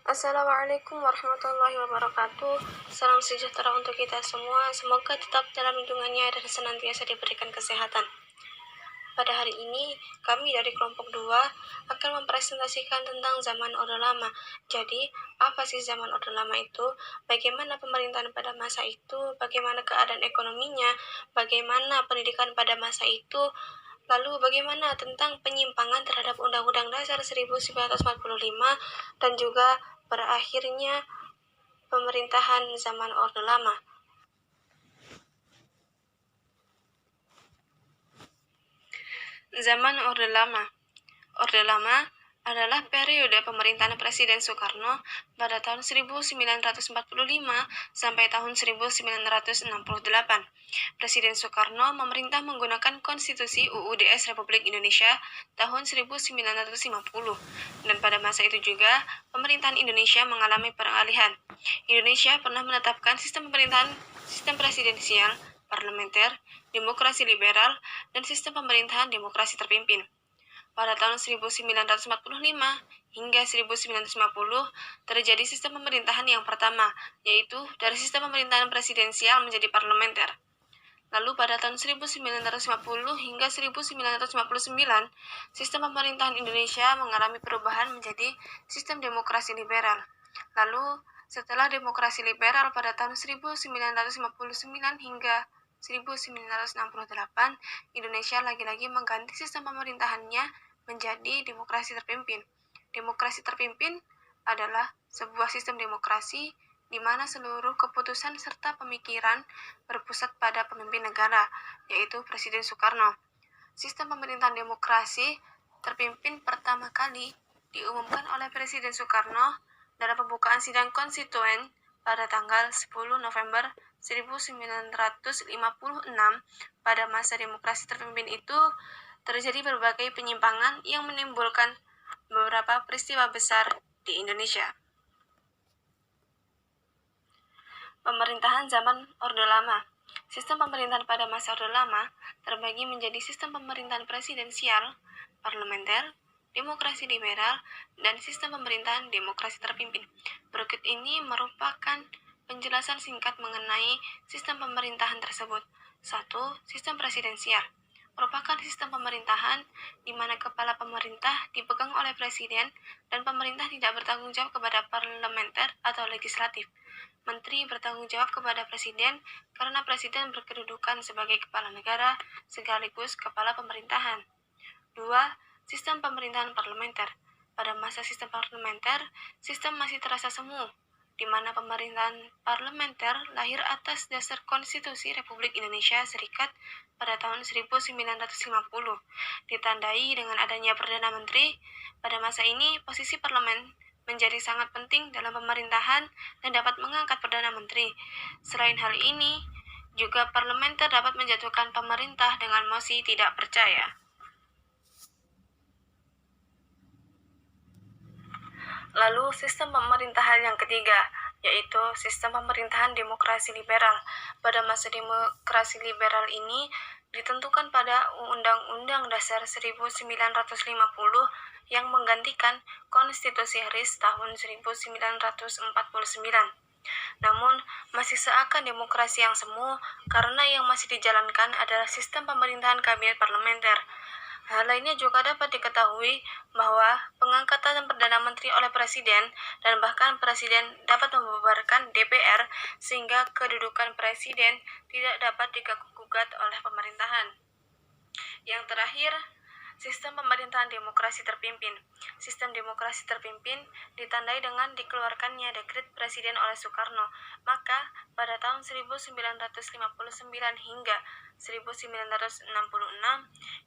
Assalamualaikum warahmatullahi wabarakatuh. Salam sejahtera untuk kita semua. Semoga tetap dalam lindungannya dan senantiasa diberikan kesehatan. Pada hari ini, kami dari kelompok 2 akan mempresentasikan tentang zaman Orde Lama. Jadi, apa sih zaman Orde Lama itu? Bagaimana pemerintahan pada masa itu? Bagaimana keadaan ekonominya? Bagaimana pendidikan pada masa itu? Lalu bagaimana tentang penyimpangan terhadap Undang-Undang Dasar 1945 dan juga berakhirnya pemerintahan zaman Orde Lama. Zaman Orde Lama. Orde Lama adalah periode pemerintahan Presiden Soekarno pada tahun 1945 sampai tahun 1968. Presiden Soekarno memerintah menggunakan Konstitusi UUDS Republik Indonesia tahun 1950. Dan pada masa itu juga, pemerintahan Indonesia mengalami peralihan. Indonesia pernah menetapkan sistem presidensial, parlementer, demokrasi liberal, dan sistem pemerintahan demokrasi terpimpin. Pada tahun 1945 hingga 1950 terjadi sistem pemerintahan yang pertama, yaitu dari sistem pemerintahan presidensial menjadi parlementer. Lalu pada tahun 1950 hingga 1959, sistem pemerintahan Indonesia mengalami perubahan menjadi sistem demokrasi liberal. Lalu setelah demokrasi liberal pada tahun 1959 hingga 1968, Indonesia lagi-lagi mengganti sistem pemerintahannya menjadi demokrasi terpimpin. Demokrasi terpimpin adalah sebuah sistem demokrasi di mana seluruh keputusan serta pemikiran berpusat pada pemimpin negara, yaitu Presiden Soekarno. Sistem pemerintahan demokrasi terpimpin pertama kali diumumkan oleh Presiden Soekarno dalam pembukaan sidang konstituen pada tanggal 10 November 1956. Pada masa demokrasi terpimpin itu, terjadi berbagai penyimpangan yang menimbulkan beberapa peristiwa besar di Indonesia. Pemerintahan zaman Orde Lama. Sistem pemerintahan pada masa Orde Lama terbagi menjadi sistem pemerintahan presidensial, parlementer, demokrasi liberal, dan sistem pemerintahan demokrasi terpimpin. Berikut ini merupakan penjelasan singkat mengenai sistem pemerintahan tersebut. 1. Sistem presidensial merupakan sistem pemerintahan di mana kepala pemerintah dipegang oleh presiden dan pemerintah tidak bertanggung jawab kepada parlementer atau legislatif. Menteri bertanggung jawab kepada presiden karena presiden berkedudukan sebagai kepala negara sekaligus kepala pemerintahan. 2. Sistem pemerintahan parlementer. Pada masa sistem parlementer, sistem masih terasa semu, di mana pemerintahan parlementer lahir atas dasar Konstitusi Republik Indonesia Serikat pada tahun 1950, ditandai dengan adanya Perdana Menteri. Pada masa ini, posisi parlemen menjadi sangat penting dalam pemerintahan dan dapat mengangkat Perdana Menteri. Selain hal ini, juga parlementer dapat menjatuhkan pemerintah dengan mosi tidak percaya. Lalu sistem pemerintahan yang ketiga, yaitu sistem pemerintahan demokrasi liberal. Pada masa demokrasi liberal ini ditentukan pada Undang-Undang Dasar 1950 yang menggantikan Konstitusi RIS tahun 1949. Namun, masih seakan demokrasi yang semu karena yang masih dijalankan adalah sistem pemerintahan kabinet parlementer. Hal lainnya juga dapat diketahui bahwa pengangkatan Perdana Menteri oleh Presiden dan bahkan Presiden dapat membubarkan DPR sehingga kedudukan Presiden tidak dapat diganggu-gugat oleh pemerintahan. Yang terakhir, sistem pemerintahan demokrasi terpimpin. Sistem demokrasi terpimpin ditandai dengan dikeluarkannya dekret Presiden oleh Soekarno. Maka, pada tahun 1959 hingga 1966,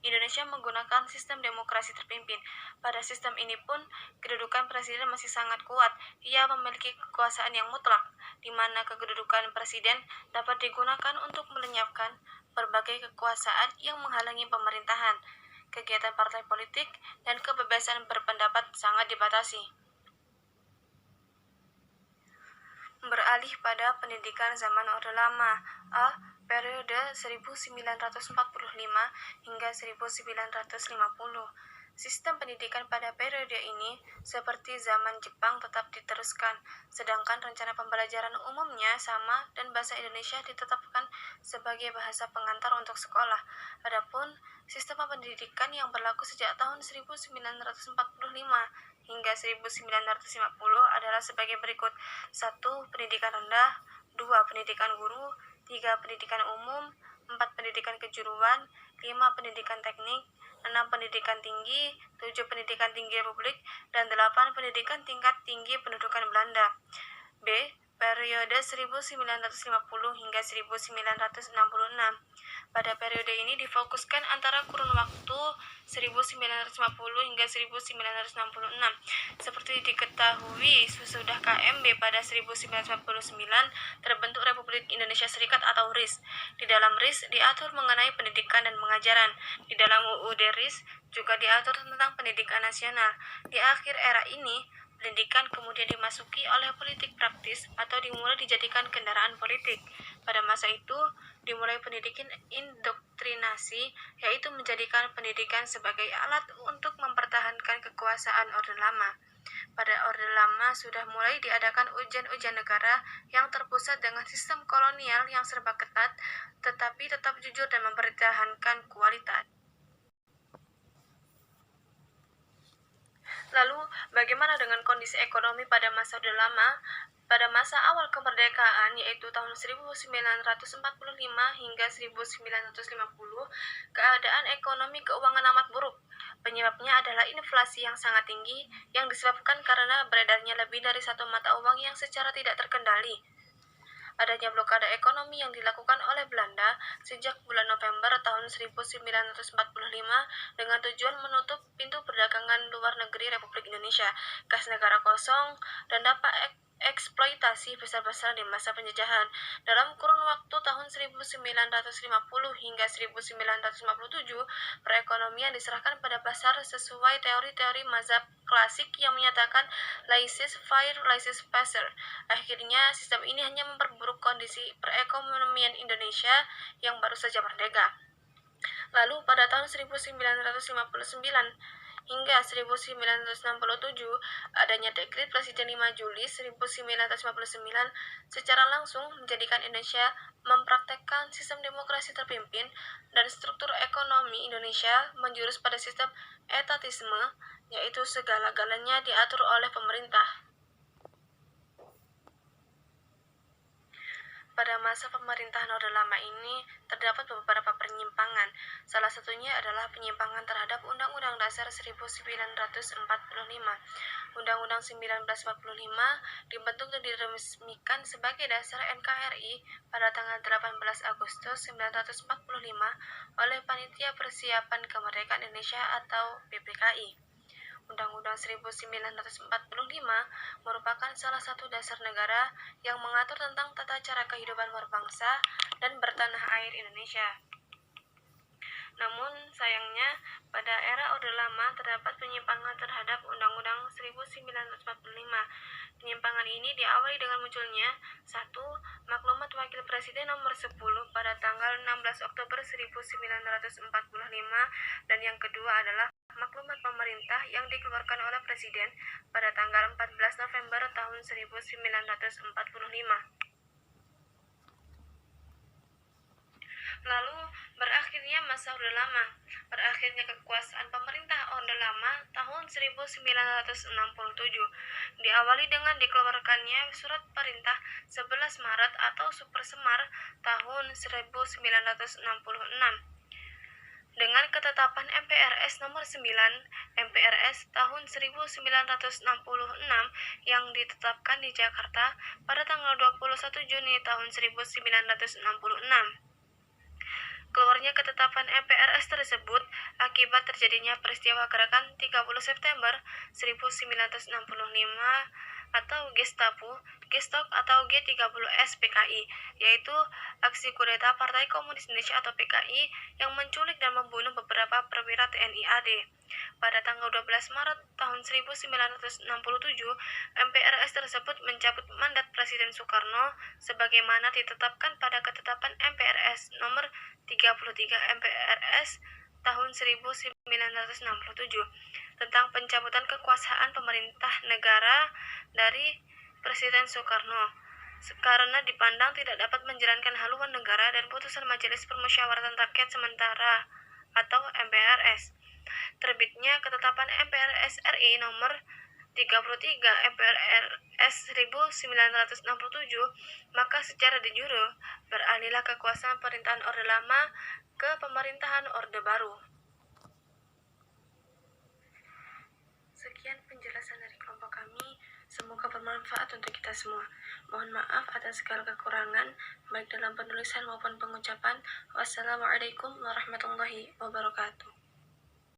Indonesia menggunakan sistem demokrasi terpimpin. Pada sistem ini pun, kedudukan Presiden masih sangat kuat. Ia memiliki kekuasaan yang mutlak, di mana kedudukan Presiden dapat digunakan untuk melenyapkan berbagai kekuasaan yang menghalangi pemerintahan. Kegiatan partai politik dan kebebasan berpendapat sangat dibatasi. Beralih pada pendidikan zaman Orde Lama. Periode 1945 hingga 1950. Sistem pendidikan pada periode ini, seperti zaman Jepang, tetap diteruskan, sedangkan rencana pembelajaran umumnya sama dan bahasa Indonesia ditetapkan sebagai bahasa pengantar untuk sekolah. Adapun sistem pendidikan yang berlaku sejak tahun 1945 hingga 1950 adalah sebagai berikut. 1. Pendidikan rendah, 2. Pendidikan guru, 3. Pendidikan umum, 4. Pendidikan kejuruan, 5. Pendidikan teknik, 6. Pendidikan tinggi, 7. Pendidikan tinggi Republik, dan 8. Pendidikan tingkat tinggi pendudukan Belanda. B. Periode 1950 hingga 1966. Pada periode ini difokuskan antara kurun waktu 1950 hingga 1966. Seperti diketahui, sesudah KMB pada 1949 terbentuk Republik Indonesia Serikat atau RIS. Di dalam RIS diatur mengenai pendidikan dan pengajaran. Di dalam UUD RIS juga diatur tentang pendidikan nasional. Di akhir era ini, pendidikan kemudian dimasuki oleh politik praktis atau dimulai dijadikan kendaraan politik. Pada masa itu, dimulai pendidikan indoktrinasi, yaitu menjadikan pendidikan sebagai alat untuk mempertahankan kekuasaan Orde Lama. Pada Orde Lama sudah mulai diadakan ujian-ujian negara yang terpusat dengan sistem kolonial yang serba ketat, tetapi tetap jujur dan mempertahankan kualitas. Lalu, bagaimana dengan kondisi ekonomi pada masa Orde Lama? Pada masa awal kemerdekaan, yaitu tahun 1945 hingga 1950, keadaan ekonomi keuangan amat buruk. Penyebabnya adalah inflasi yang sangat tinggi yang disebabkan karena beredarnya lebih dari satu mata uang yang secara tidak terkendali. Adanya blokade ekonomi yang dilakukan oleh Belanda sejak bulan November tahun 1945 dengan tujuan menutup pintu perdagangan luar negeri Republik Indonesia, kas negara kosong, dan dampak eksploitasi besar-besaran di masa penjajahan. Dalam kurun waktu tahun 1950 hingga 1957, perekonomian diserahkan pada pasar sesuai teori-teori mazhab klasik yang menyatakan laissez-faire, laissez-passer. Akhirnya, sistem ini hanya memperburuk kondisi perekonomian Indonesia yang baru saja merdeka. Lalu pada tahun 1959 hingga 1967, adanya Dekret Presiden 5 Juli 1959 secara langsung menjadikan Indonesia mempraktekkan sistem demokrasi terpimpin dan struktur ekonomi Indonesia menjurus pada sistem etatisme, yaitu segala-galanya diatur oleh pemerintah. Pada masa pemerintahan Orde Lama ini, terdapat beberapa penyimpangan. Salah satunya adalah penyimpangan terhadap Undang-Undang Dasar 1945. Undang-Undang 1945 dibentuk dan diresmikan sebagai dasar NKRI pada tanggal 18 Agustus 1945 oleh Panitia Persiapan Kemerdekaan Indonesia atau PPKI. Undang-Undang 1945 merupakan salah satu dasar negara yang mengatur tentang tata cara kehidupan berbangsa dan bertanah air Indonesia. Namun, sayangnya, pada era Orde Lama terdapat penyimpangan terhadap Undang-Undang 1945. Penyimpangan ini diawali dengan munculnya 1. Maklumat Wakil Presiden nomor 10 pada tanggal 16 Oktober 1945 dan yang kedua adalah maklumat pemerintah yang dikeluarkan oleh Presiden pada tanggal 14 November tahun 1945. Lalu, berakhirnya masa Orde Lama. Berakhirnya kekuasaan pemerintah Orde Lama tahun 1967 diawali dengan dikeluarkannya Surat Perintah 11 Maret atau Super Semar tahun 1966. Dengan ketetapan MPRS nomor 9 MPRS tahun 1966 yang ditetapkan di Jakarta pada tanggal 21 Juni tahun 1966. Keluarnya ketetapan MPRS tersebut akibat terjadinya peristiwa gerakan 30 September 1965 atau Gestapo, Gestok atau G30S PKI, yaitu aksi kudeta Partai Komunis Indonesia atau PKI yang menculik dan membunuh beberapa perwira TNI AD. Pada tanggal 12 Maret tahun 1967, MPRS tersebut mencabut mandat Presiden Soekarno sebagaimana ditetapkan pada ketetapan MPRS nomor 33 MPRS tahun 1967 tentang pencabutan kekuasaan pemerintah negara dari Presiden Soekarno karena dipandang tidak dapat menjalankan haluan negara dan putusan Majelis Permusyawaratan Rakyat Sementara atau MPRS. Terbitnya Ketetapan MPRS RI nomor 33 MPRS 1967, maka secara de jure beralihlah kekuasaan pemerintahan Orde Lama ke pemerintahan Orde Baru. Sekian penjelasan dari kelompok kami, semoga bermanfaat untuk kita semua. Mohon maaf atas segala kekurangan, baik dalam penulisan maupun pengucapan. Wassalamualaikum warahmatullahi wabarakatuh.